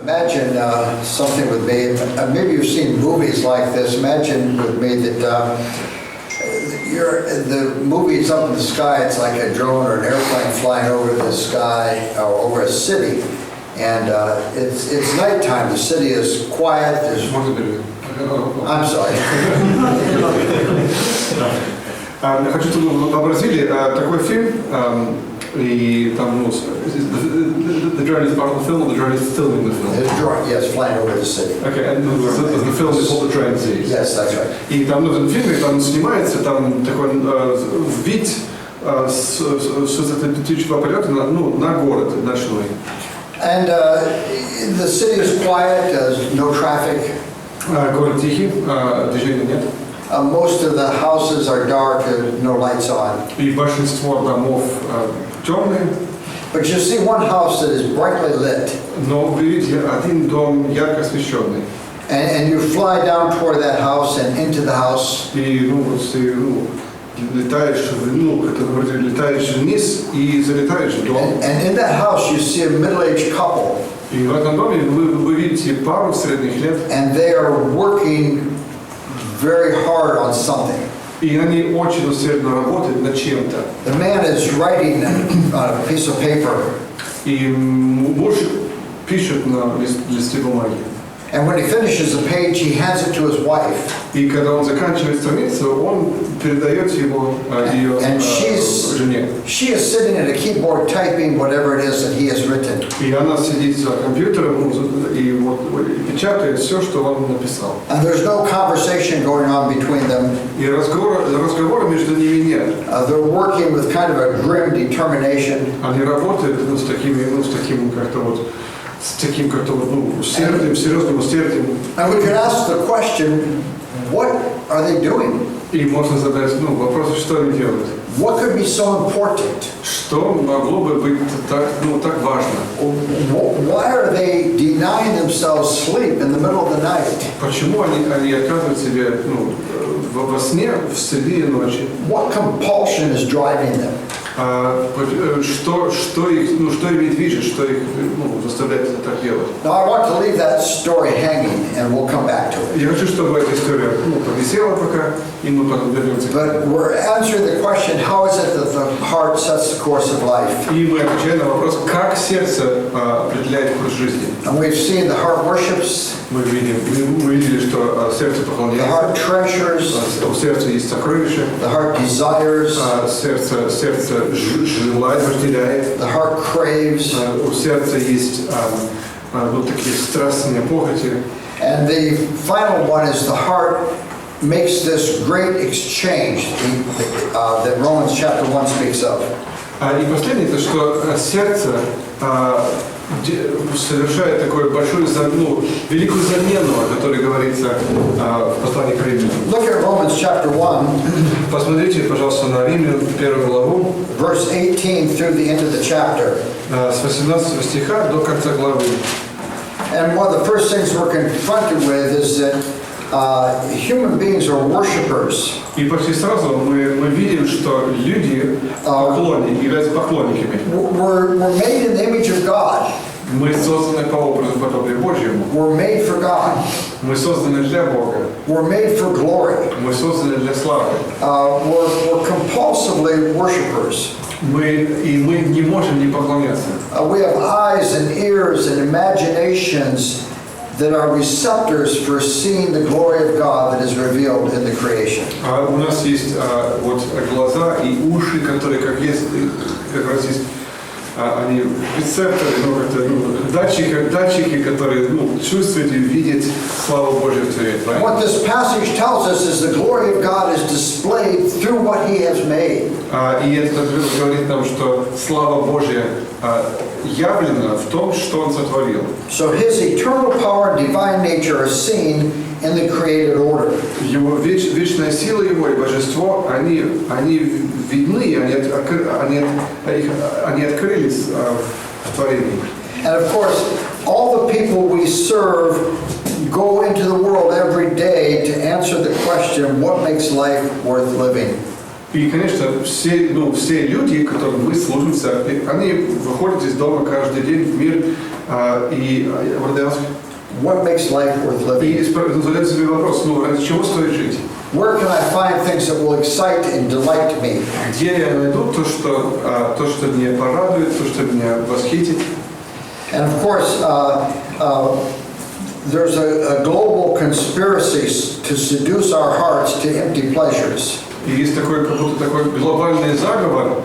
Imagine something with me, maybe you've seen movies like this. Imagine with me that the movie's up in the sky, it's like a drone or an airplane flying over the sky or over a city. And it's nighttime, the city is quiet, I'm sorry. Хочу, чтобы вы вообразили такой фильм, и там, ну, the drone is part of the film, or the drone is filming the film? The drone, yes, flying over the city. Okay, and the film is called The Drone Series. Yes, that's right. И там, ну, в этом фильме, там снимается, там такой вид с этого полета на город ночной. And the city is quiet, no traffic. Город тихий, движения нет. Most of the houses are dark, no lights on. И большинство домов темные. But you see one house that is brightly lit. Но вы видите один дом ярко освещенный. And you fly down toward that house and into the house. И ты летаешь, летаешь вниз и залетаешь в дом. And in that house you see a middle-aged couple. И в этом доме вы видите пару средних лет. And they are working very hard on something. И они очень усердно работают над чем-то. The man is writing on a piece of paper. И муж пишет на листе бумаги. And when he finishes a page, he hands it to his wife. И когда он заканчивает страницу, он передает его ее жене. She is sitting at a keyboard typing whatever it is that he has written. И она сидит за компьютером и вот печатает все, что он написал. And there's no conversation going on between them. И разговора между ними нет. They're working with kind of a grim determination. Они работают с таким как-то вот серьезным усердием. And we can ask the question, what are they doing? И можно задать вопрос, что они делают. What could be so important? Что могло бы быть так важно? Why are they denying themselves sleep in the middle of the night? Почему они отказывают себе во сне в середине ночи? What compulsion is driving them? Что ими движет, что их заставляет так делать? Now I want to leave that story hanging, and we'll come back to it. Я хочу, чтобы эта история повисела пока, и мы потом вернемся. But we're answering the question, how is it that the heart sets the course of life? И мы отвечаем на вопрос, как сердце определяет курс жизни. And we've seen the heart worships. Мы видели, что сердце The поклоняется. heart treasures. У сердца есть сокровища. The heart desires. Сердце желает, вожделяет. The heart craves. У сердца есть такие страстные похоти. And the final one is the heart makes this great exchange that Romans chapter 1 speaks of. И последнее, это что сердце совершает такую большую, великую замену, о которой говорится в послании к Римлянам. Look at Romans chapter 1. Посмотрите, пожалуйста, на Римлян, 1 главу. Verse 18 through the end of the chapter. С 18 стиха до конца главы. And one of the first things we're confronted with is that human beings are worshipers. И почти сразу мы видим, что люди являются поклонниками. We're made in the image of God. Мы созданы по образу и подобию Божьему. We're made for God. Мы созданы для Бога. We're made for glory. Мы созданы для славы. We're compulsively worshipers. Мы не можем не поклоняться. We have eyes and ears and imaginations that are receptors for seeing the glory of God that is revealed in the creation. У нас есть вот глаза и уши, которые как раз есть, они рецепторы, датчики, которые чувствуют и видят славу Божью в творении. What this passage tells us is the glory of God is displayed through what He has made. И это говорит нам, что слава Божья явлена в том, что Он сотворил. So His eternal power and divine nature are seen in the created order. Его вечная сила, Его и божество, они видны, они открылись в творении. And of course, all the people we serve go into the world every day to answer the question, what makes life worth living? И, конечно, все люди, которым мы служим в церкви, они выходят из дома каждый день в мир И what makes life worth living? задает себе вопрос, ради чего стоит жить? Where can I find things that will excite and delight me? Где я найду то, что меня порадует, то, что меня восхитит? And of course, there's a global conspiracy to seduce our hearts to empty pleasures. И есть такой, как будто такой глобальный заговор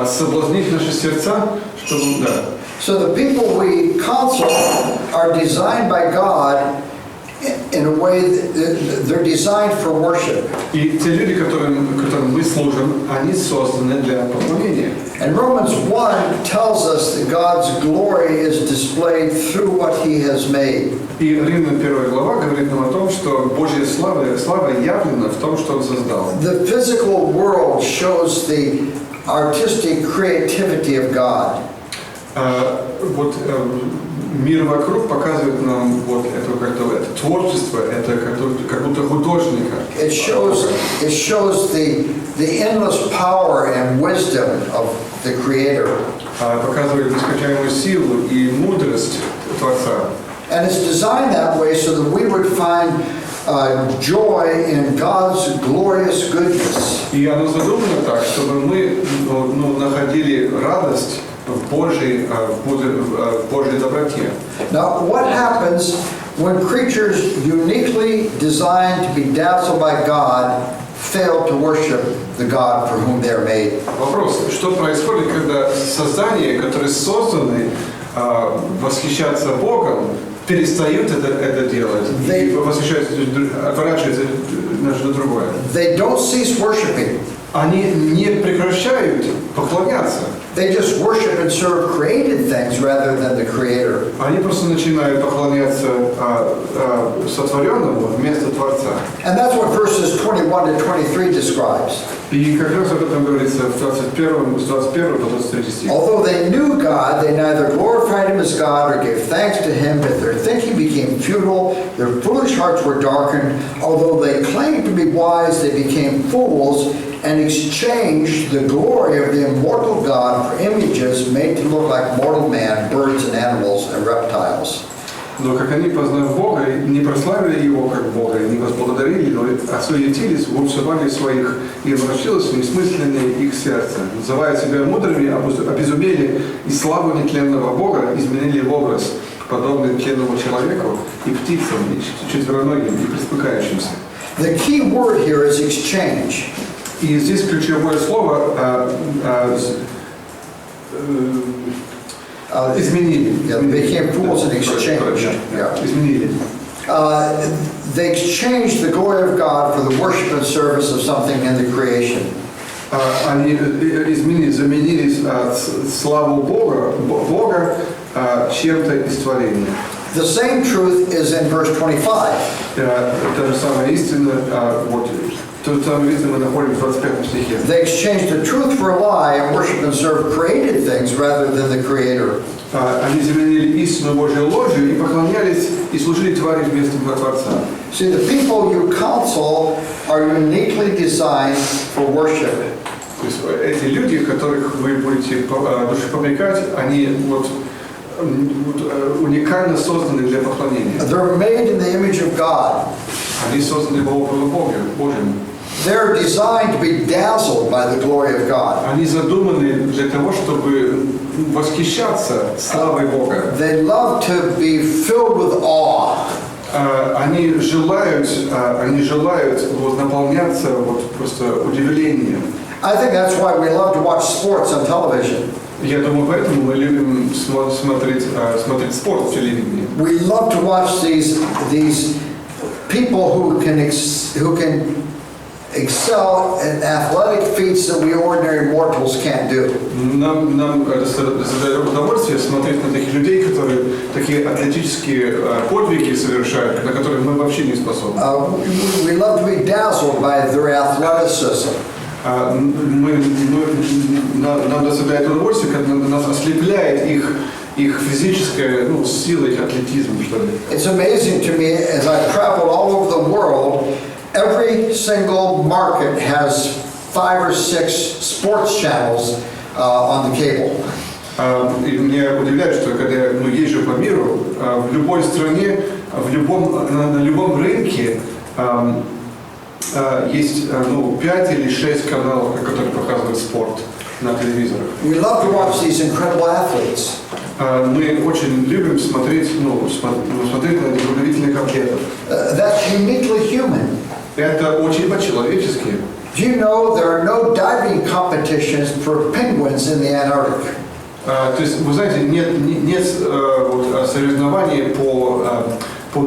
соблазнить наши сердца, чтобы, да. So the people we counsel are designed by God in a way that they're designed for worship. И те люди, которым мы служим, они созданы для поклонения. And Romans 1 tells us that God's glory is displayed through what He has made. И Римлянам 1 глава говорит нам о том, что Божья слава явлена в том, что Он создал. The physical world shows the artistic creativity of God. Мир вокруг показывает нам это творчество, это как будто художника. It shows the endless power and wisdom of the Creator. Показывает нескончаемую силу и мудрость Творца. And it's designed that way so that we would find joy in God's glorious goodness. И оно задумано так, чтобы мы находили радость в Божьей доброте. Now, what happens when creatures uniquely designed to be dazzled by God fail to worship the God for whom they are made? Вопрос: что происходит, когда создания, которые созданы восхищаться Богом, перестают это делать и восхищаются, отворачиваются на другое? They don't cease worshiping. Они не прекращают поклоняться. They just worship and serve created things rather than the Creator. Они просто начинают поклоняться сотворенному вместо Творца. And that's what verses 21 to 23 describes. И как раз об этом говорится в 21 по 23 стих. Although they knew God, they neither glorified Him as God or gave thanks to Him, but their thinking became futile, their foolish hearts were darkened. Although they claimed to be wise, they became fools and exchanged the glory of the immortal God for images made to look like mortal man, birds and animals and reptiles. Но как они, познав Бога, не прославили Его как Бога, не возблагодарили, но осуетились, убивали своих, и омрачилось несмысленное их сердце. Называя себя мудрыми, обезумели и славу нетленного Бога изменили в образ, подобный тленному человеку и птицам, и четвероногим, и пресмыкающимся. The key word here is exchange. И здесь ключевое слово изменили. They became fools in exchange. Изменили. They exchanged the glory of God for the worship and service of something in the creation. Они заменили славу Бога чем-то из творения. The same truth is in verse 25. Та же самая истина, ту самую истину мы находим в 25 стихе. They exchanged the truth for a lie and worship and serve created things rather than the Creator. Они заменили истину Божью ложью и поклонялись и служили твари вместо Творца. See, the people you counsel are uniquely designed for worship. То есть эти люди, которых вы будете душепопрекать, они уникально созданы для поклонения. They're made in the image of God. Они созданы по образу Божьему. They're designed to be dazzled by the glory of God. Они задуманы для того, чтобы восхищаться славой Бога. They love to be filled with awe. Они желают наполняться просто удивлением. I think that's why we love to watch sports on television. Я думаю, поэтому мы любим смотреть спорт в телевидении. We love to watch these people who can excel in athletic feats that we ordinary mortals can't do. Нам доставляет удовольствие смотреть на таких людей, которые такие атлетические подвиги совершают, на которые мы вообще не способны. We love to be dazzled by their athleticism. Нам доставляет удовольствие, когда нас ослепляет их физическая сила, их атлетизм, что ли. It's amazing to me as I've traveled all over the world. Every single market has 5 or 6 sports channels on the cable. И меня удивляет, что когда я езжу по миру, в любой стране, на любом рынке есть 5 или 6 каналов, которые показывают спорт на телевизорах. We love to watch these incredible athletes. Мы очень любим смотреть на этих удивительных атлетов. That's uniquely human. Это очень по-человечески. Do you know there are no diving competitions for penguins in the Antarctic? То есть, вы знаете, нет соревнований по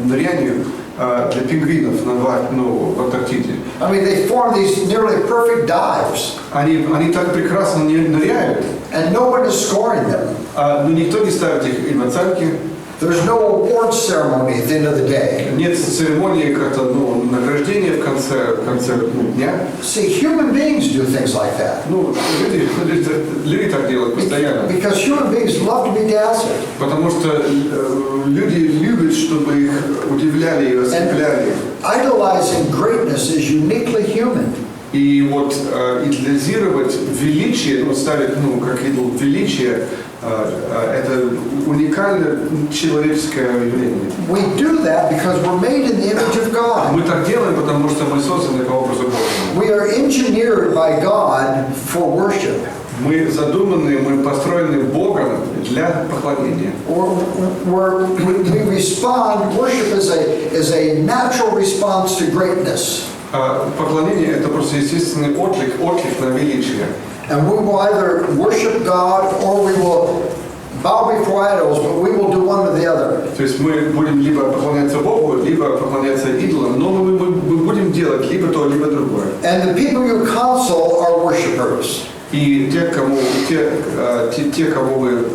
нырянию для пингвинов в Антарктиде. I mean, they form these nearly perfect dives, Они так прекрасно ныряют, and no one is scoring them. но никто не ставит им оценки. There's no award ceremony at the end of the day. Нет церемонии как-то награждения в конце дня. See, human beings do things like that. Люди так делают постоянно. Because human beings love to be dazzled. Потому что люди любят, чтобы их удивляли и ослепляли. Idolizing greatness is uniquely human. И идеализировать величие, ставить как идол величие, это уникальное человеческое явление. We do that because we're made in the image of God. Мы так делаем, потому что мы созданы по образу Божьему. We are engineered by God for worship. Мы задуманы, мы построены Богом для поклонения. We respond. Worship is a natural response to greatness. Поклонение это просто естественный отклик на величие. And we will either worship God or we will bow before idols, but we will do one or the other. То есть мы будем либо поклоняться Богу, либо поклоняться идолам, но мы будем делать либо то, либо другое. And the people you counsel are worshipers. И те, кого вы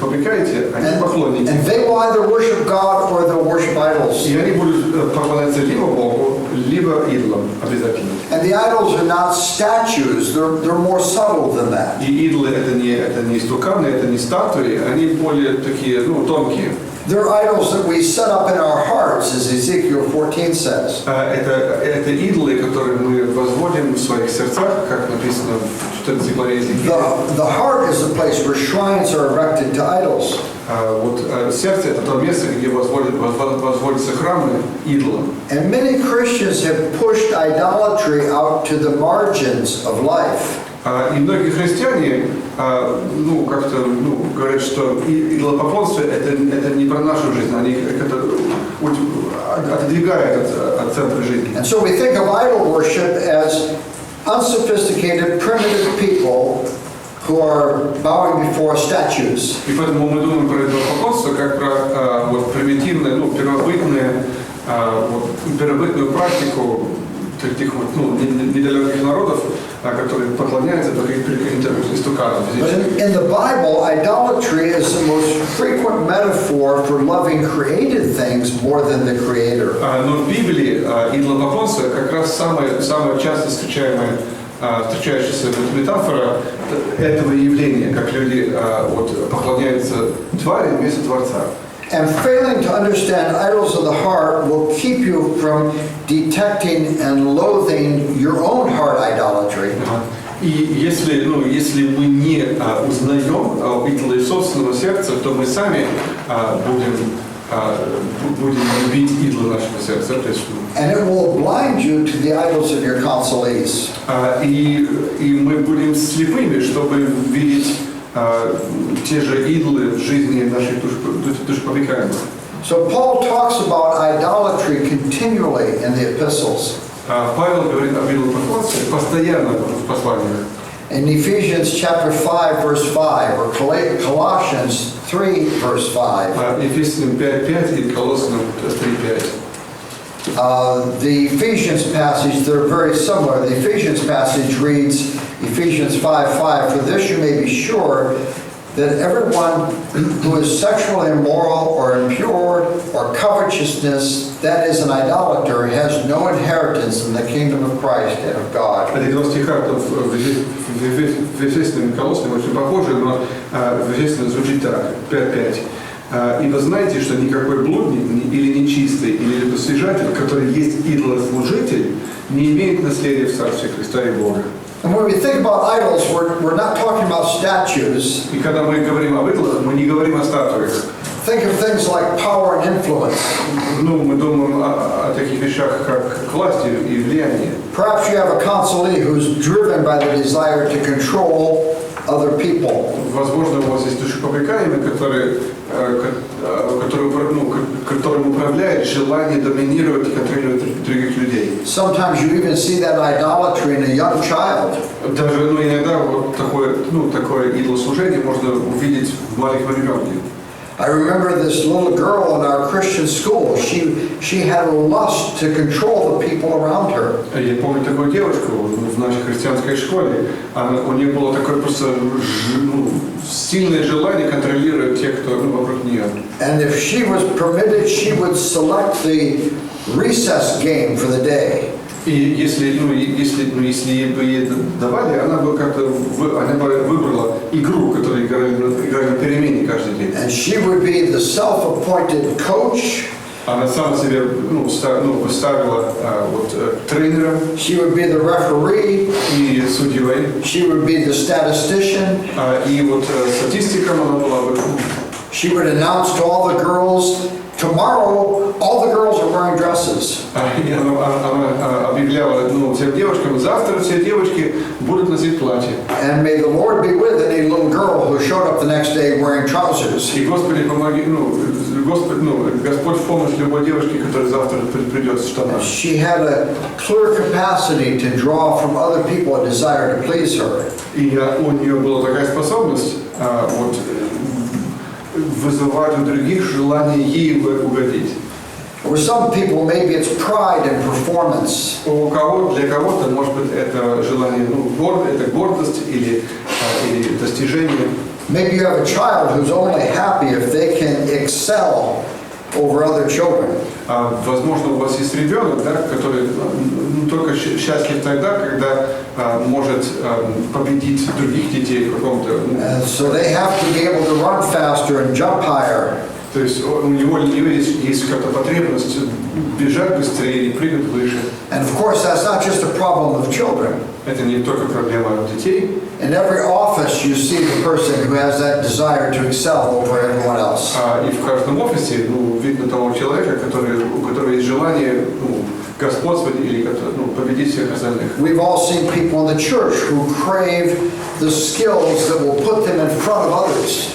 попрекаете, они поклонники. And they will either worship God or they'll worship idols. И они будут поклоняться либо Богу, либо идолам обязательно. And the idols are not statues; they're more subtle than that. И идолы это не стуканы, это не статуи, они более такие, тонкие. They're idols that we set up in our hearts, as Ezekiel 14 says. Это идолы, которые мы возводим в своих сердцах, как написано в 14 главе Иезекииля. The heart is the place where shrines are erected to idols. Сердце это то место, где возводятся храмы идолам. And many Christians have pushed idolatry out to the margins of life. И многие христиане, говорят, что идолопоклонство это не про нашу жизнь, они как-то отодвигают от центра жизни. And so we think of idol worship as unsophisticated, primitive people who are bowing before statues. И поэтому мы думаем про идолопоклонство как про примитивную, первобытную практику таких недалеких народов, которые поклоняются каким-то истуканам. But in the Bible, idolatry is the most frequent metaphor for loving created things more than the Creator. Но в Библии идолопоклонство как раз самая часто встречающаяся метафора этого явления, как люди поклоняются твари вместо Творца. And failing to understand idols of the heart will keep you from detecting and loathing your own heart idolatry. И если мы не узнаем идолы собственного сердца, то мы сами будем любить идолы нашего сердца. And it will blind you to the idols of your counselees. И мы будем слепыми, чтобы видеть те же идолы в жизни наших душепопекаемых. So Paul talks about idolatry continually in the epistles. Павел говорит об идолопоклонстве постоянно в посланиях. In Ephesians chapter 5 verse 5 or Colossians 3 verse 5. Ефесянам 5:5 и Колоссянам 3:5. The Ephesians passage, they're very similar. The Ephesians passage reads, Ephesians 5:5, for this you may be sure that everyone who is sexually immoral or impure or covetousness, that is an idolater, has no inheritance in the kingdom of Christ and of God. Эти два стиха в Ефесянам и Колоссянам очень похожи, но в Ефесянам звучит так, 5:5. Ибо знаете, что никакой блудник или нечистый, или любосвежатель, который есть идолослужитель, не имеет наследия в Царстве Христа и Бога. And when we think about idols, we're not talking about statues. И когда мы говорим об идолах, мы не говорим о статуях. Think of things like power and influence. Ну, мы думаем о таких вещах, как власть и влияние. Perhaps you have a consulee who's driven by the desire to control other people. Возможно, у вас есть душепопрекаемый, которым управляет желание доминировать и контролировать других людей. Sometimes you even see that idolatry in a young child. Даже, иногда вот такое идолослужение можно увидеть в маленьком ребенке. I remember this little girl in our Christian school. She had a lust to control the people around her. Я помню такую девушку в нашей христианской школе. У нее было такое просто сильное желание контролировать тех, кто вокруг нее. And if she was permitted, she would select the recess game for the day. И если бы ей давали, она бы выбрала игру, которую играли на перемене каждый день. And she would be the self-appointed coach. Она сама себе выставила тренером. She would be the referee. И судьей. She would be the statistician. И статистиком она была бы. She would announce to all the girls, tomorrow all the girls are wearing dresses. Она объявляла всем девушкам, завтра все девочки будут носить платья. And may the Lord be with any little girl who showed up the next day wearing trousers. И Господи помоги, Господь в помощь любой девушке, которая завтра придет в штанах. She had a clear capacity to draw from other people a desire to please her. И у нее была такая способность вызывать у других желание ей угодить. For some people, maybe it's pride and performance. Для кого-то, может быть, это желание, это гордость или достижение. Maybe you have a child who's only happy if they can excel over other children. Возможно, у вас есть ребенок, который только счастлив тогда, когда может победить других детей в каком-то. So they have to be able to run faster and jump higher. То есть у него есть какая-то потребность бежать быстрее и прыгать выше. And of course, that's not just a problem of children. Это не только проблема детей. In every office, you see the person who has that desire to excel over everyone else. И в каждом офисе видно того человека, у которого есть желание господствовать или победить всех остальных. We've all seen people in the church who crave the skills that will put them in front of others.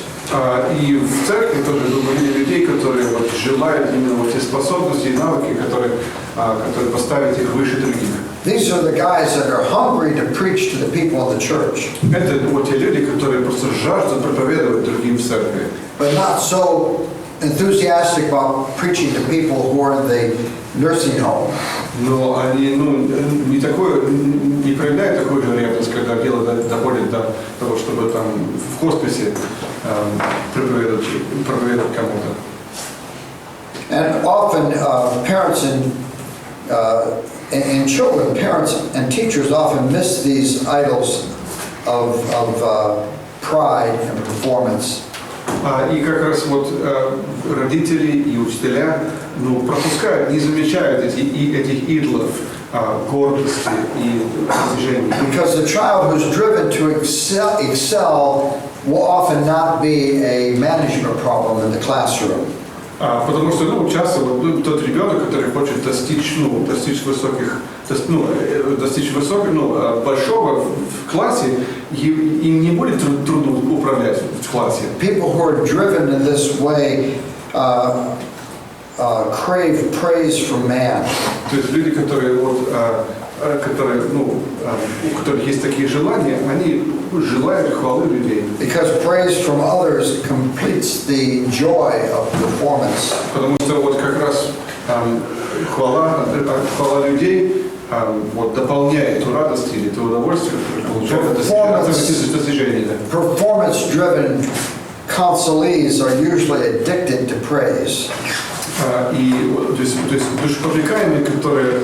И в церкви тоже были людей, которые желают именно те способности и навыки, которые поставят их выше других. These are the guys that are hungry to preach to the people in the church. Это те люди, которые просто жаждут проповедовать другим в церкви. But not so enthusiastic about preaching to people who are in the nursing home. Но они не проявляют такую же ревность, когда дело доходит до того, чтобы там в хосписе проповедовать кому-то. And often parents and children, parents and teachers often miss these idols of pride and performance. И как раз родители и учителя пропускают, не замечают этих идолов гордости и достижений. Because the child who's driven to excel will often not be a management problem in the classroom. Потому что часто тот ребенок, который хочет достичь большого в классе, им не будет трудно управлять в классе. People who are driven in this way crave praise from man. То есть люди, у которых есть такие желания, они желают хвалы людей. Because praise from others completes the joy of performance. Потому что как раз хвала людей дополняет ту радость или то удовольствие, которое получают от достижений. Performance-driven consulees are usually addicted to praise. И то есть душепопрекаемые, которые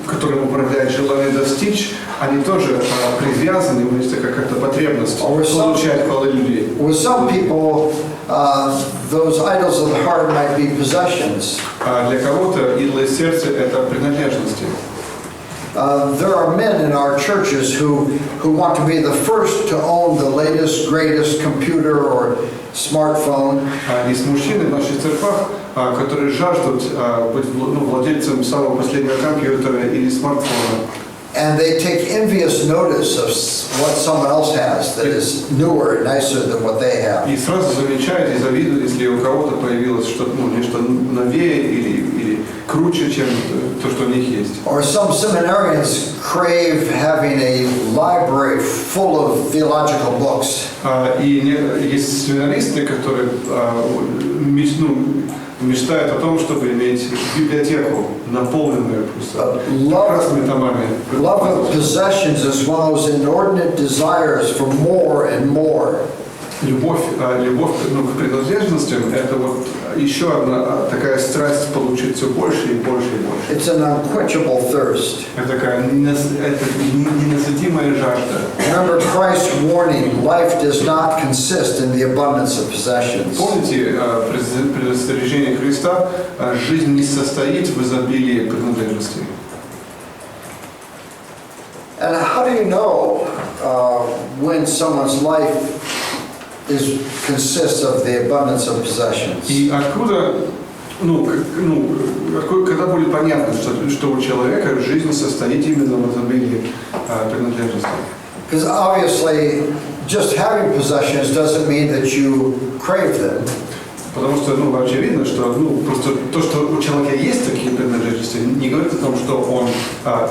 которым управляет желание достичь, они тоже привязаны, у них такая как-то потребность получать хвалы людей. With some people, those idols of the heart might be possessions. Для кого-то идолы сердца это принадлежности. There are men in our churches who want to be the first to own the latest, greatest computer or smartphone. Есть мужчины в наших церквах, которые жаждут быть владельцем самого последнего компьютера или смартфона. And they take envious notice of what someone else has that is newer and nicer than what they have. И сразу замечают и завидуют, если у кого-то появилось что-то, нечто новее или круче, чем то, что у них есть. Or some seminarians crave having a library full of theological books. И есть семинаристы, которые мечтают о том, чтобы иметь библиотеку, наполненную прекрасными томами. Love of possessions is one of those inordinate desires for more and more. Любовь к принадлежностям – это вот еще одна такая страсть получить все больше и больше и больше. It's an unquenchable thirst. Это такая ненасытимая жажда. Remember Christ's warning, life does not consist in the abundance of possessions. Помните предостережение Христа, жизнь не состоит в изобилии принадлежностей. And how do you know when someone's life consists of the abundance of possessions? И откуда, когда будет понятно, что у человека жизнь состоит именно в изобилии принадлежностей? Because obviously, just having possessions doesn't mean that you crave them. Потому что, очевидно, что, просто то, что у человека есть такие принадлежности, не говорит о том, что он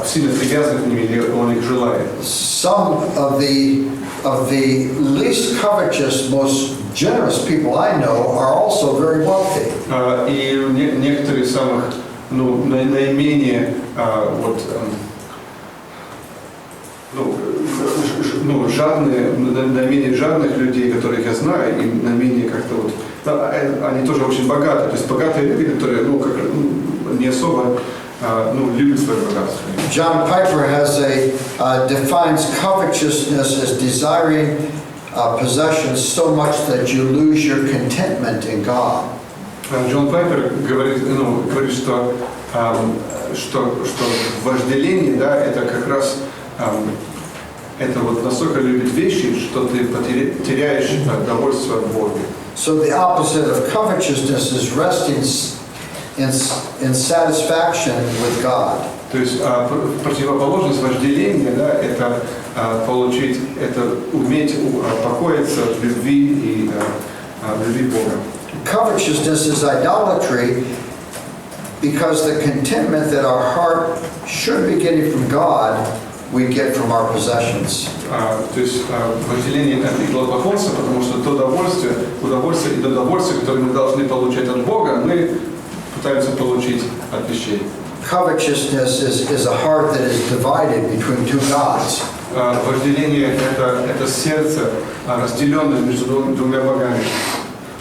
сильно привязан к ним или он их желает. Some of the least covetous, most generous people I know are also very wealthy. И некоторые из самых, наименее наименее жадных людей, которых я знаю, и наименее как-то они тоже очень богаты. То есть богатые люди, которые, не особо, любят свое богатство. John Piper defines covetousness as desiring possessions so much that you lose your contentment in God. Джон Пайпер говорит, что вожделение, это как раз это настолько любит вещи, что ты теряешь удовольствие от Бога. So the opposite of covetousness is resting in satisfaction with God. То есть противоположность вожделения, это получить, это уметь покоиться в любви и в любви Бога. Covetousness is idolatry because the contentment that our heart should be getting from God, we get from our possessions. То есть вожделение это идолопоклонство, потому что то удовольствие, которое мы должны получать от Бога, мы пытаемся получить от вещей. Covetousness is a heart that is divided between two gods. Вожделение это сердце, разделенное между двумя богами.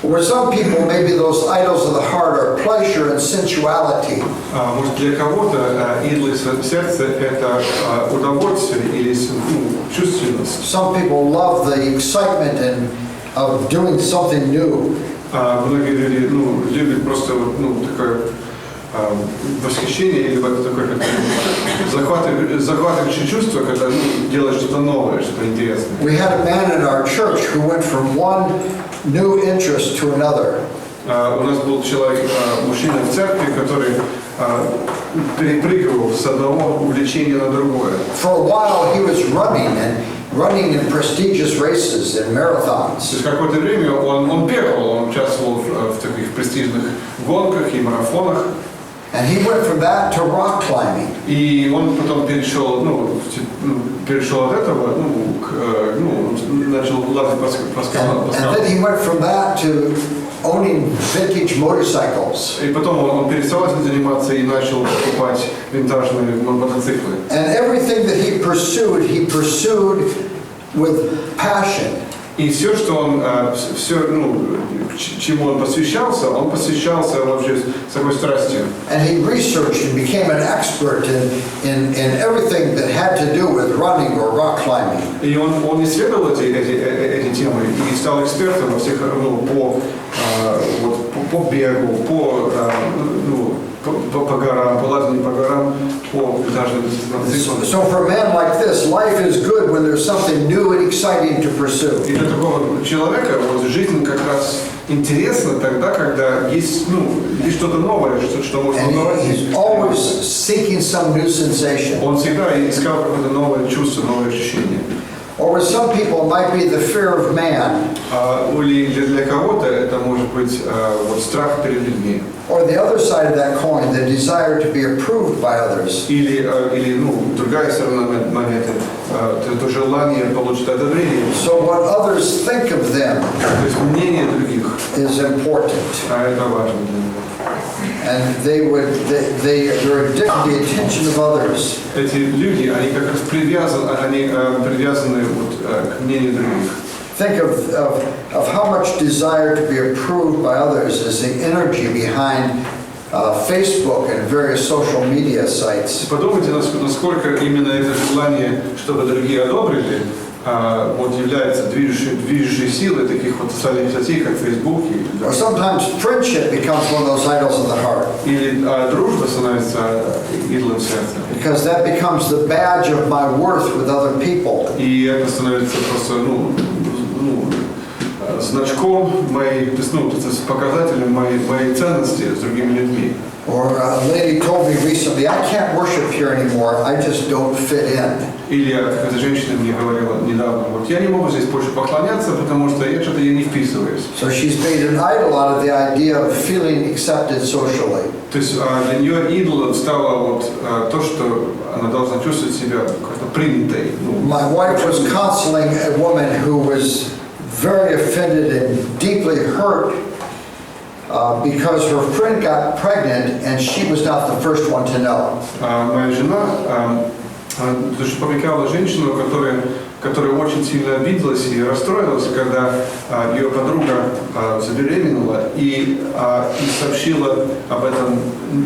For some people, maybe those idols of the heart are pleasure and sensuality. Может, для кого-то идолы сердца это удовольствие или чувственность. Some people love the excitement of doing something new. Многие люди любят просто такое восхищение или такое захватывающее чувство, когда делаешь что-то новое, что-то интересное. We had a man in our church who went from one new interest to another. У нас был человек, мужчина в церкви, который перепрыгивал с одного увлечения на другое. For a while he was running in prestigious races and marathons. Через какое-то время он бегал, он участвовал в таких престижных гонках и марафонах. And he went from that to rock climbing. И он потом перешел от этого, начал лазить по скалам. And then he went from that to owning vintage motorcycles. И потом он перестал этим заниматься и начал покупать винтажные мотоциклы. And everything that he pursued with passion. И все, что он, чему он посвящался вообще с такой страстью. And he researched and became an expert in everything that had to do with running or rock climbing. И он исследовал эти темы и стал экспертом во всех, по бегу, по горам, по лазанию по горам, So for a man like this, life is good when there's something new and exciting to pursue. И для такого человека жизнь как раз интересна тогда, когда есть что-то новое, что можно узнавать. And he's always seeking some new sensation. Он всегда искал какое-то новое чувство, новое ощущение. Or with some people, it might be the fear of man. Или для кого-то это может быть страх перед людьми. Or the other side of that coin, the desire to be approved by others. Или другая сторона монеты, это желание получить одобрение. So what others think of them То есть мнение других. is important. Это важно. And they're addicted to the attention of others. Эти люди, они как раз привязаны к мнению других. Think of how much desire to be approved by others is the energy behind Facebook and various social media sites. Подумайте, насколько именно это желание, чтобы другие одобрили, является движущей силой таких социальных сетей, как Facebook. Or sometimes friendship becomes one of those idols of the heart. Или дружба становится идолом сердца. Because that becomes the badge of my worth with other people. И это становится просто значком моей, показателем моей ценности с другими людьми. Or a lady told me recently, I can't worship here anymore, I just don't fit in. Или какая-то женщина мне говорила недавно, я не могу здесь больше поклоняться, потому что я не вписываюсь. So she's made an idol out of the idea of feeling accepted socially. То есть для нее идолом стало то, что она должна чувствовать себя как-то принятой. My wife was counseling a woman who was very offended and deeply hurt because her friend got pregnant and she was not the first one to know. Моя жена попекала женщину, которая очень сильно обиделась и расстроилась, когда ее подруга забеременела и сообщила об этом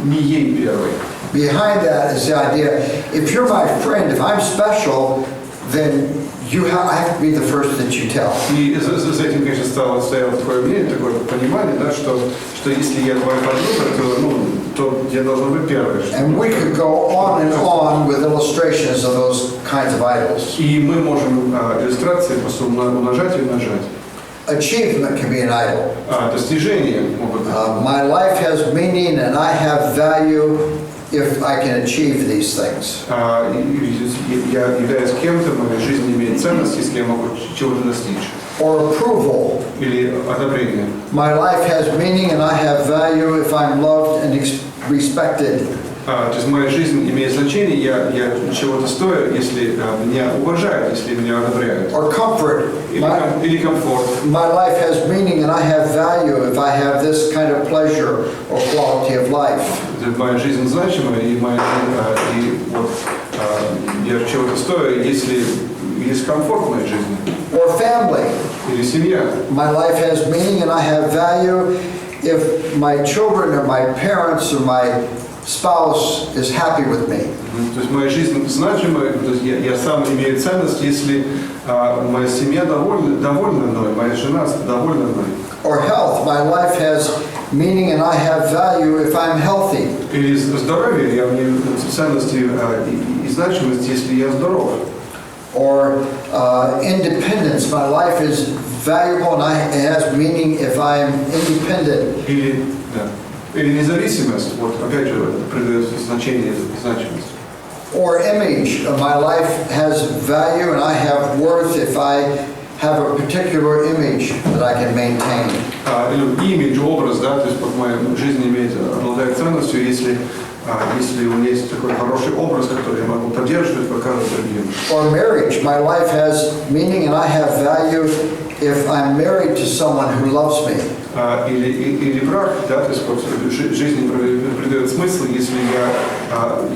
не ей первой. Behind that is the idea, if you're my friend, if I'm special, then I have to be the first that you tell. И за этим, конечно, стояло такое мнение, такое понимание, что если я твоя подруга, то я должен быть первой. And we could go on and on with illustrations of those kinds of idols. И мы можем иллюстрации просто умножать и умножать. Achievement can be an idol. Достижения могут быть. My life has meaning and I have value if I can achieve these things. Я являюсь кем-то, моя жизнь имеет ценность, если я могу чего-то достичь. Or approval. Или одобрение. My life has meaning and I have value if I'm loved and respected. То есть моя жизнь имеет значение, я чего-то стою, если меня уважают, если меня одобряют. Or comfort. Или комфорт. My life has meaning and I have value if I have this kind of pleasure or quality of life. Моя жизнь значима, и я чего-то стою, если есть комфорт в моей жизни. Or family. Или семья. My life has meaning and I have value if my children or my parents or my spouse is happy with me. То есть моя жизнь значима, то есть я сам имею ценность, если моя семья довольна мной, моя жена довольна мной. Or health. My life has meaning and I have value if I'm healthy. Или здоровье, я имею ценность и значимость, если я здоров. Or independence. My life is valuable and it has meaning if I'm independent. Или независимость, опять же, придает значение и значимость. Or image. My life has value and I have worth if I have a particular image that I can maintain. Или имидж, образ, то есть моя жизнь обладает ценностью, если у меня есть такой хороший образ, который я могу поддерживать, показывать другим. Or marriage. My life has meaning and I have value if I'm married to someone who loves me. Или брак, то есть жизни придает смысл, если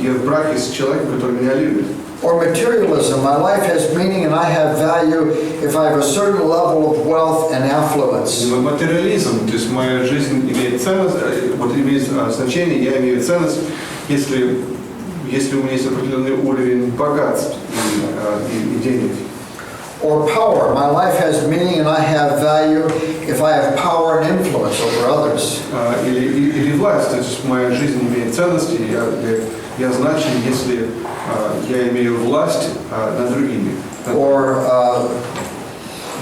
я в браке с человеком, который меня любит. Or materialism, my life has meaning and I have value if I have a certain level of wealth and affluence. Материализм, то есть моя жизнь имеет ценность, вот имеет значение, я имею ценность, если у меня есть определенный уровень богатств и денег. Or power, my life has meaning and I have value if I have power and influence over others. Или власть, то есть моя жизнь имеет ценность, и я значим, если я имею власть над другими. Or,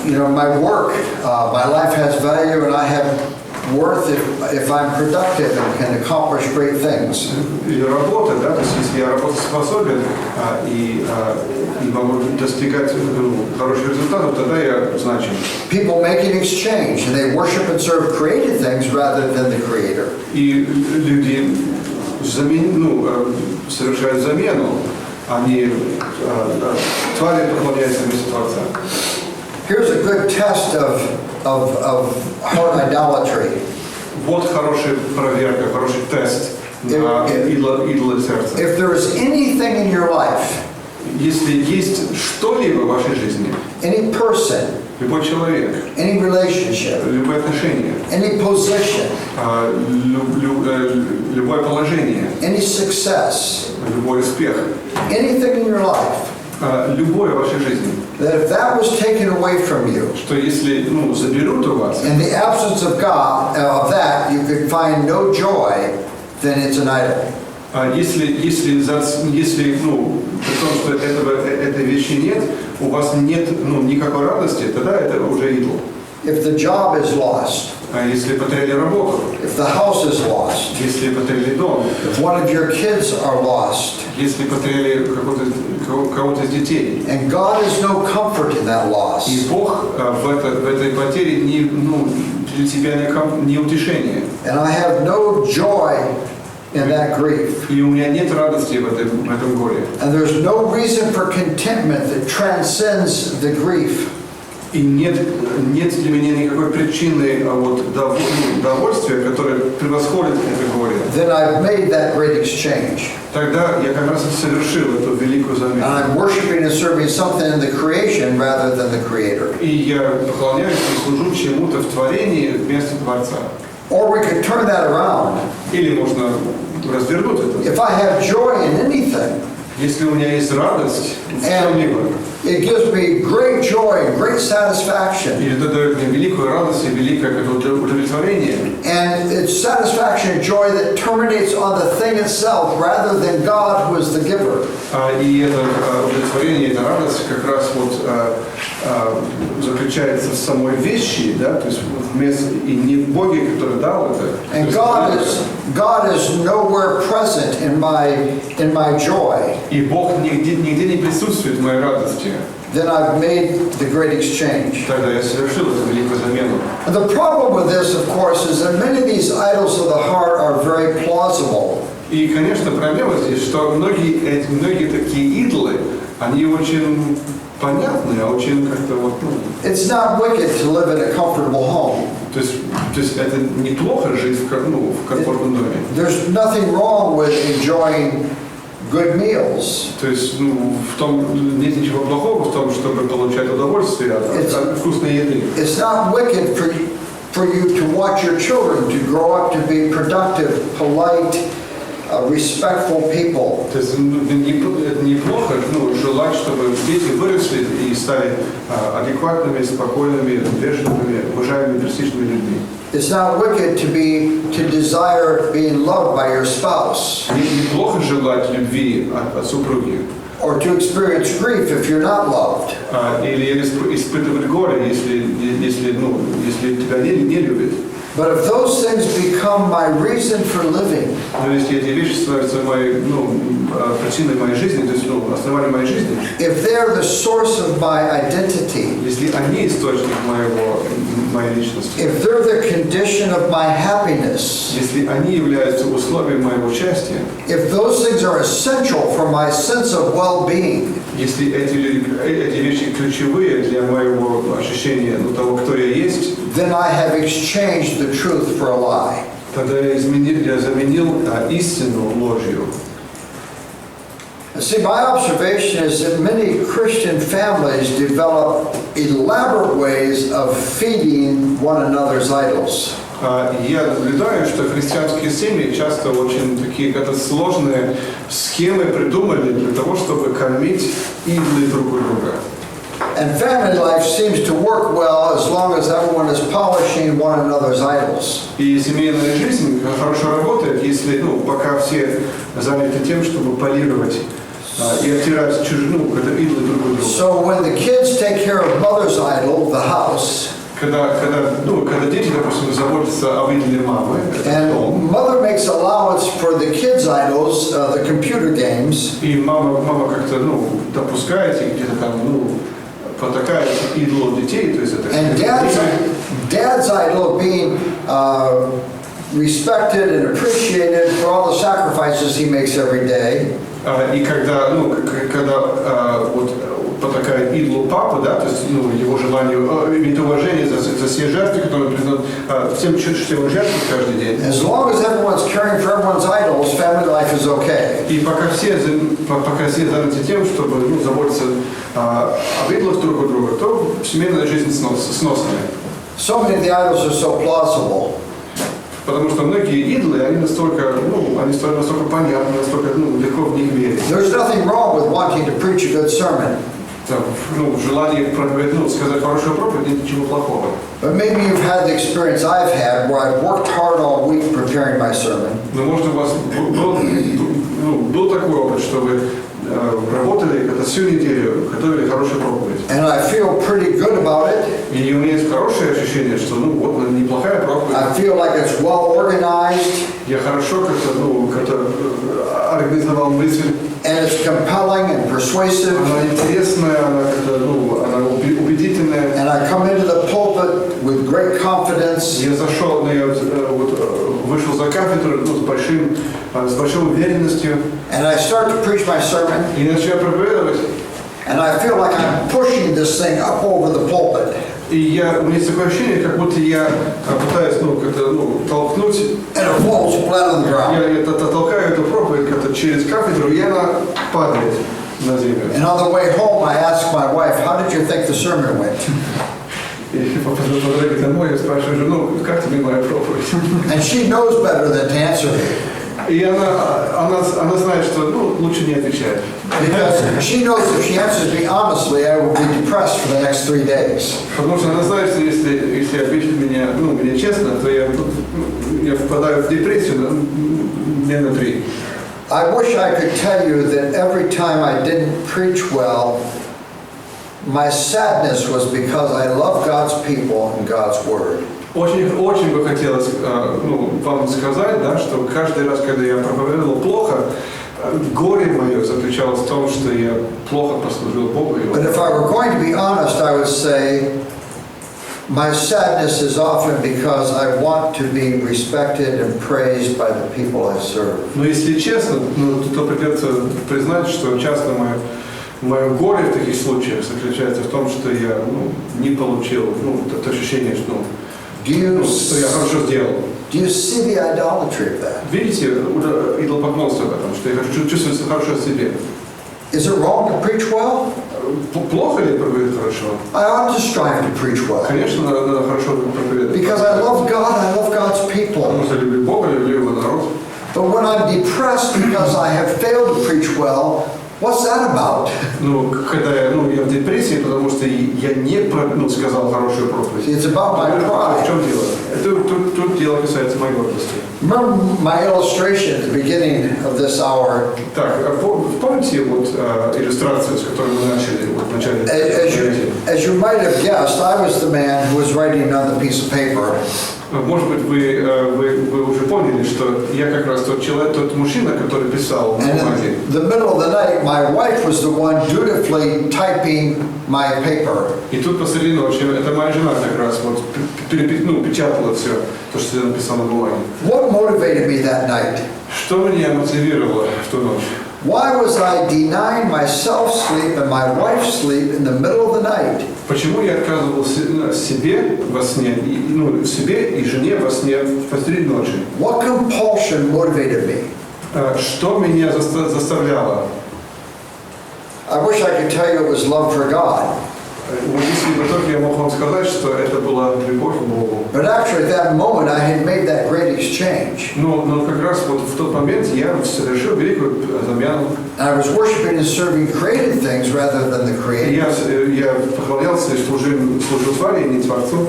my work, my life has value and I have worth if I'm productive and can accomplish great things. Или работа, да, то есть если я работоспособен и могу достигать хороших результатов, тогда я значим. People make an exchange and they worship and serve created things rather than the Creator. И люди совершают замену, они твари поклоняются вместо Творца. Here's a good test of heart idolatry. Вот хорошая проверка, хороший тест на идолы сердца. If there is anything in your life, Если есть что-либо в вашей жизни, any person, любой человек, any relationship, любое отношение, any position, любое положение, any success, любой успех, anything in your life, любое в вашей жизни, that if that was taken away from you, что если заберут у вас, in the absence of God, of that, you could find no joy, then it's an idol. если при том, что этой вещи нет, у вас нет никакой радости, тогда это уже идол. If the job is lost, Если потеряли работу, if the house is lost, если потеряли дом, if one of your kids are lost, если потеряли кого-то из детей, and God is no comfort in that loss, и Бог в этой потере для тебя не утешение, and I have no joy in that grief, и у меня нет радости в этом горе, and there's no reason for contentment that transcends the grief, и нет для меня никакой причины удовольствия, которое превосходит это горе, then I've made that great exchange. тогда я как раз совершил эту великую And замену. I'm worshiping and serving something in the creation rather than the Creator. И я поклоняюсь и служу чему-то в творении вместо Творца. Or we could turn that around. Или можно развернуть это. If I have joy in anything, Если у меня есть радость в чем-либо, it gives me great joy and great satisfaction. и это дает мне великую радость и великое удовлетворение, And it's satisfaction and joy that terminates on the thing itself rather than God who is the giver. и это удовлетворение, эта радость как раз заключается в самой вещи, да, то есть и не в Боге, который дал это. And God is nowhere present in my joy. И Бог нигде не присутствует в моей радости. Then I've made the great exchange. Тогда я совершил эту великую замену. And the problem with this, of course, is that many of these idols of the heart are very plausible. И, конечно, проблема здесь, что многие такие идолы, они очень понятны, а очень как-то It's not wicked to live in a comfortable home. То есть это неплохо жить в комфортном доме. There's nothing wrong with enjoying good meals. То есть в том нет ничего плохого в том, чтобы получать удовольствие от вкусной еды. It's not wicked for you to watch your children to grow up to be productive, polite, respectful people. То есть это неплохо желать, чтобы дети выросли и стали адекватными, спокойными, вежливыми, уважаемыми, престижными людьми. It's not wicked to desire being loved by your spouse. Неплохо желать любви от супруги. Or to experience grief if you're not loved. Или испытывать горе, если тебя не любят. But if those things become my reason for living, Но если эти вещи становятся причиной моей жизни, то есть основанием моей жизни, if they're the source of my identity, если они источник моей личности, if they're the condition of my happiness, если они являются условием моего счастья, if those things are essential for my sense of well-being, если эти вещи ключевые для моего ощущения того, кто я есть, then I have exchanged the truth for a lie. тогда я заменил истину ложью. See, my observation is that many Christian families develop elaborate ways of feeding one another's idols. Я наблюдаю, что христианские семьи часто очень такие какие-то сложные схемы придумали для того, чтобы кормить идолы друг друга. And family life seems to work well as long as everyone is polishing one another's idols. И семейная жизнь хорошо работает, если, пока все заняты тем, чтобы полировать и оттирать чужие, идолы друг друга. So when the kids take care of mother's idol, the house, Когда дети, допустим, заботятся об идоле мамы, and mother makes allowance for the kids' idols, the computer games, и мама как-то, допускает и где-то там, потакает идолу детей, то есть это... and dad's idol of being respected and appreciated for all the sacrifices he makes every day. И когда вот потакает идолу папы, да, то есть его желанию иметь уважение за все жертвы, которые он признает, всем, что он жертвует каждый день. As long as everyone's caring for everyone's idols, family life is okay. И пока все заняты тем, чтобы заботиться об идолах друг у друга, то семейная жизнь сносная. So many of the idols are so plausible. Потому что многие идолы, они настолько понятны, настолько легко в них верить. There's nothing wrong with wanting to preach a good sermon. Желание сказать хорошую проповедь, нет ничего плохого. But maybe you've had the experience I've had where I've worked hard all week preparing my sermon. Но может у вас был такой опыт, что вы работали всю неделю, готовили хорошую проповедь. And I feel pretty good about it. И у меня есть хорошее ощущение, что вот неплохая проповедь. I feel like it's well organized. Я хорошо как-то организовал мысль. And it's compelling and persuasive. Она интересная, она убедительная. And I come into the pulpit with great confidence. Я вышел за кафедру с большой уверенностью. And I start to preach my sermon. И начал проповедовать. And I feel like I'm pushing this thing up over the pulpit. И у меня есть такое ощущение, как будто я пытаюсь толкнуть. And it falls flat on the ground. Я толкаю эту проповедь как-то через кафедру, и она падает на землю. And on the way home, I asked my wife, "How did you think the sermon went?" И по дороге домой я спрашиваю жену, как тебе моя проповедь? And she knows better than to answer me. И она знает, что лучше не отвечать. Because she knows if she answers me honestly, I will be depressed for the next 3 days. Потому что она знает, что если ответит мне честно, то я впадаю в депрессию дня на 3. I wish I could tell you that every time I didn't preach well, my sadness was because I love God's people and God's Word. Очень бы хотелось вам сказать, да, что каждый раз, когда я проповедовал плохо, горе мое заключалось в том, что я плохо послужил Богу. But if I were going to be honest, I would say my sadness is often because I want to be respected and praised by the people I serve. Но если честно, то придется признать, что часто мое горе в таких случаях заключается в том, что я не получил это ощущение, что я хорошо сделал. Do you see the idolatry of that? Видите, идолопоклонство в этом, что я хочу чувствовать хорошо о себе. Is it wrong to preach well? Плохо ли проповедовать хорошо? I ought to strive to preach well. Конечно, надо хорошо проповедовать. Because I love God, I love God's people. Потому что люблю Бога, люблю Его народ. But when I'm depressed because I have failed to preach well, what's that about? Когда я в депрессии, потому что я не сказал хорошую проповедь. It's about my В чем pride. дело? Тут дело касается моей гордости. Remember my illustration at the beginning of this hour? Так, помните иллюстрацию, с которой мы начали в начале? As you might have guessed, I was the man who was writing on the piece of paper. Может быть, вы уже поняли, что я как раз тот мужчина, который писал на And бумаге. in the middle of the night, my wife was the one dutifully typing my paper. И тут посреди ночи, это моя жена как раз печатала все, то, что я написал на бумаге. What motivated me that night? Что меня мотивировало в ту ночь? Why was I denying myself sleep and my wife's sleep in the middle of the night? Почему я отказывал себе во сне, себе и жене во сне посреди ночи? What compulsion motivated me? Что меня заставляло? I wish I could tell you it was love for God. Вот если бы только я мог вам сказать, что это была любовь к Богу. But actually, at that moment, I had made that great exchange. Но как раз вот в тот момент я совершил великую замену. And I was worshiping and serving created things rather than the Creator. Я поклонялся и служил творению, Творцу.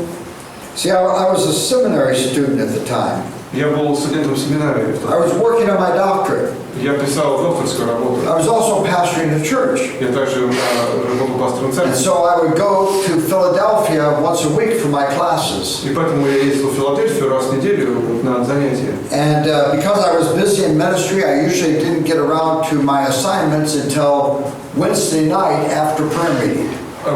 See, I was a seminary student at the time. Я был студентом семинарии. I was working on my doctorate. Я писал докторскую работу. I was also pastoring a church. Я также работал пастором And церкви. so I would go to Philadelphia once a week for my classes. И поэтому я ездил в Филадельфию раз в неделю на занятия. And because I was busy in ministry, I usually didn't get around to my assignments until Wednesday night after prayer meeting.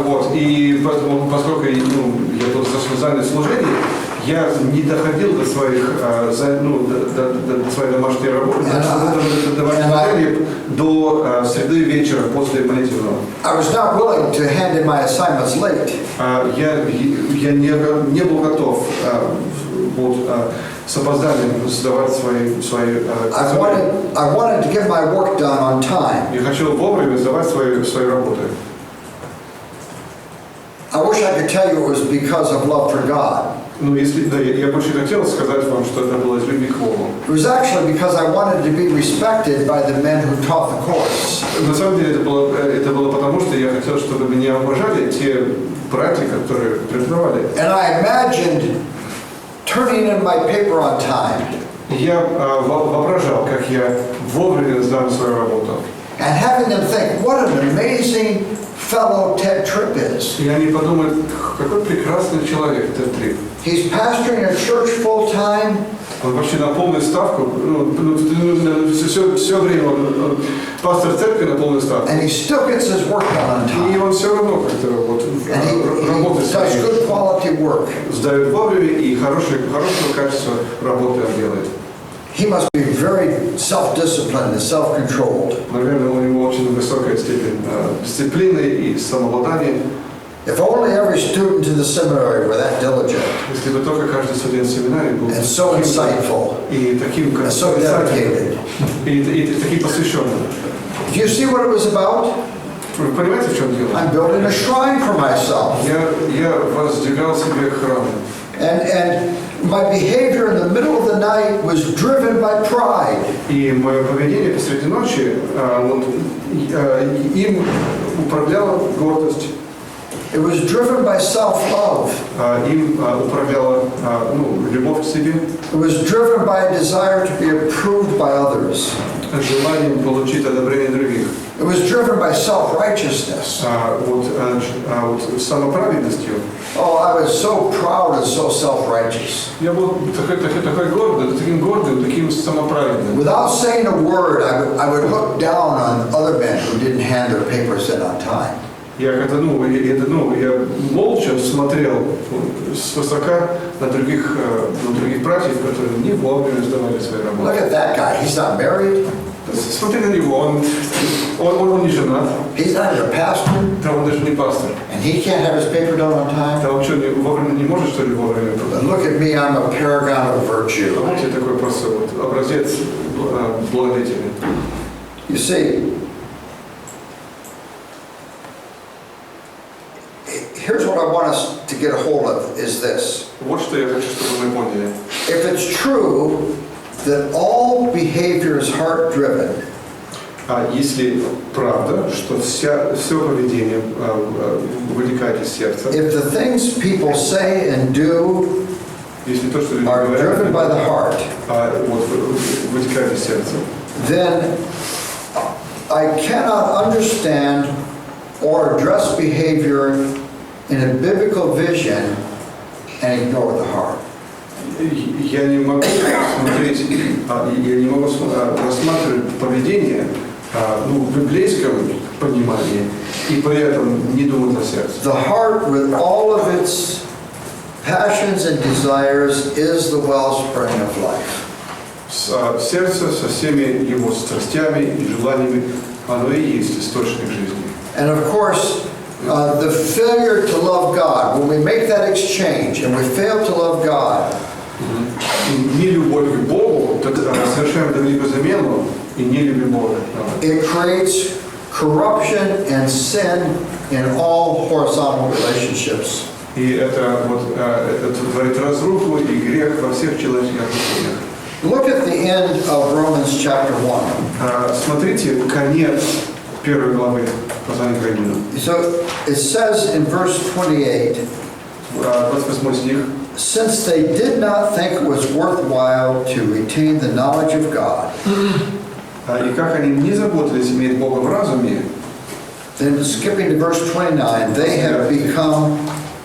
Вот. И поэтому, поскольку я был достаточно занят в служении, я не доходил до своих, до своей домашней работы, до среды вечера после молитвенного. I was not willing to hand in my assignments late. Я не был готов с опозданием сдавать свои I wanted to get my work done on time. Я хотел вовремя сдавать свои работы. I wish I could tell you it was because of love for God. Ну, если да, я больше хотел сказать вам, что это было из любви к Богу. It was actually because I wanted to be respected by the men who taught the course. На самом деле это было потому, что я хотел, чтобы меня уважали те братья, которые преподавали. And I imagined turning in my paper on time. Я воображал, как я вовремя сдам свою работу. And having them think, what an amazing fellow Tripп is. И они подумают, какой прекрасный человек этот Трипп. He's pastoring a church full time. Он вообще на полную ставку, все время он пастор церкви на полную ставку. And he still gets his work done on И time. он все равно как-то And he работает, does good quality work. сдает вовремя и хорошего качества работы он делает. He must be very self-disciplined and self-controlled. Наверное, у него очень высокая степень дисциплины и самообладания. If only every student in the seminary were that diligent Если бы только каждый студент семинарии был and so insightful и таким and so dedicated. и таким посвященным. Do you see what it was about? Вы понимаете, в чем дело? I'm building a shrine for myself. Я воздвигал себе храм. And my behavior in the middle of the night was driven by pride. И мое поведение посреди ночи, им управляла гордость. It was driven by self-love. Им управляла любовь к себе. It was driven by a desire to be approved by others. Желанием получить одобрение других. It was driven by self-righteousness. Самоправедностью. Oh, I was so proud and so self-righteous. Я был такой гордый, таким гордым, таким самоправедным. Without saying a word, I would look down on other men who didn't hand their papers in on time. Я я молча смотрел свысока на других братьев, которые не вовремя сдавали свои Look работы. at that guy. He's not married. Смотри на него, он не женат, He's not a pastor. да он даже не пастор. And he can't have his paper done on time. Да он что, вовремя не может, что ли, вовремя? But look at me, I'm a paragon of virtue. Знаете, такой просто образец благодетели. You see, here's what I want us to get a hold of is this. Вот что я хочу, чтобы мы поняли. If it's true that all behavior is heart-driven, Если правда, что все поведение вытекает из сердца, if the things people say and do если то, что люди are driven by говорят, the heart, вытекает из сердца, then I cannot understand or address behavior in a biblical vision and ignore the heart. я не могу смотреть, я не могу рассматривать поведение в библейском понимании и при этом не думать о сердце. The heart, with all of its passions and desires, is the wellspring of life. Сердце со всеми его страстями и желаниями, оно и есть источник жизни. And of course, the failure to love God, when we make that exchange and we fail to love God, Не любовь к Богу, тогда совершаем великую замену и не любим Бога. it creates corruption and sin in all horizontal relationships. И это творит разруху и грех во всех человеческих отношениях. Look at the end of Romans chapter 1. Смотрите конец первой главы послания к Римлянам. So it says in verse 28, 28 стих. since they did not think it was worthwhile to retain the knowledge of God. И как они не заботились иметь Бога в разуме. Then skipping to verse 29, they have become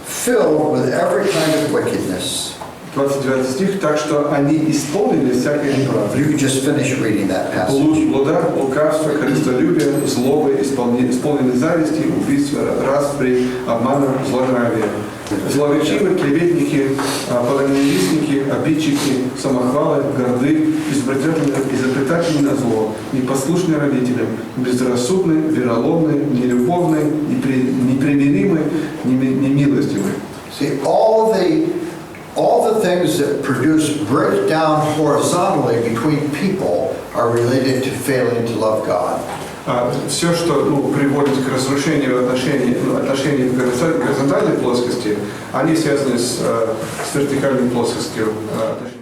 filled with every kind of wickedness. 29 стих, так что они исполнили всякое неправды. You can just finish reading that passage. Блуда, лукавство, корыстолюбие, злобы, исполнены зависти, убийства, распри, обмана, злонравия. Злоречивы, клеветники, поклоняльники, обидчики, самохвалы, горды, изобретательны на зло, непослушны родителям, безрассудны, вероломны, нелюбовны, непримиримы, немилостивы. See, all the things that produce breakdown horizontally between people are related to failing to love God. Все, что приводит к разрушению отношений в горизонтальной плоскости, они связаны с вертикальной плоскостью отношений.